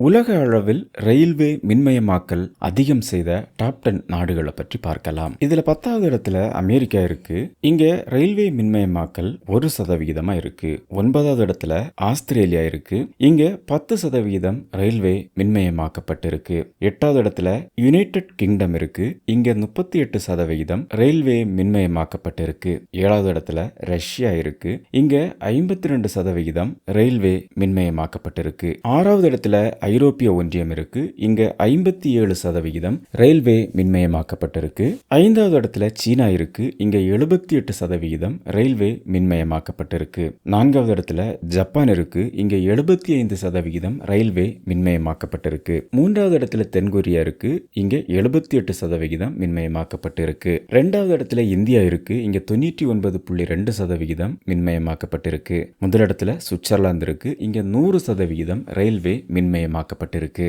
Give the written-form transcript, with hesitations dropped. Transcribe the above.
உலக அளவில் ரயில்வே மின்மயமாக்கல் அதிகம் செய்த டாப் 10 நாடுகளை பற்றி பார்க்கலாம். இதுல 10வது இடத்துல அமெரிக்கா இருக்கு. இங்க ரயில்வே மின்மயமாக்கல் 1% இருக்கு. 9வது இடத்துல ஆஸ்திரேலியா இருக்கு. இங்க 10% ரயில்வே மின்மயமாக்கப்பட்டிருக்கு. 8வது இடத்துல யுனைடெட் கிங்டம் இருக்கு. இங்க 38% ரயில்வே மின்மயமாக்கப்பட்டிருக்கு. 7வது இடத்துல ரஷ்யா இருக்கு. இங்க 52% ரயில்வே மின்மயமாக்கப்பட்டிருக்கு. 6வது இடத்துல ஐரோப்பிய ஒன்றியம் இருக்கு. இங்க 57% ரயில்வே மின்மயமாக்கப்பட்டிருக்கு. 5வது இடத்துல சீனா இருக்கு. இங்க 78% ரயில்வே மின்மயமாக்கப்பட்டிருக்கு. 4வது இடத்துல ஜப்பான் இருக்கு. இங்க 75% ரயில்வே மின்மயமாக்கப்பட்டிருக்கு. 3வது இடத்துல தென்கொரியா இருக்கு. இங்க 78% மின்மயமாக்கப்பட்டிருக்கு. 2வது இடத்துல இந்தியா இருக்கு. இங்க 99.2% மின்மயமாக்கப்பட்டிருக்கு. முதலிடத்துல சுவிட்சர்லாந்து இருக்கு. இங்க 100% ரயில்வே மின்மயமாக்கப்பட்டிருக்கு.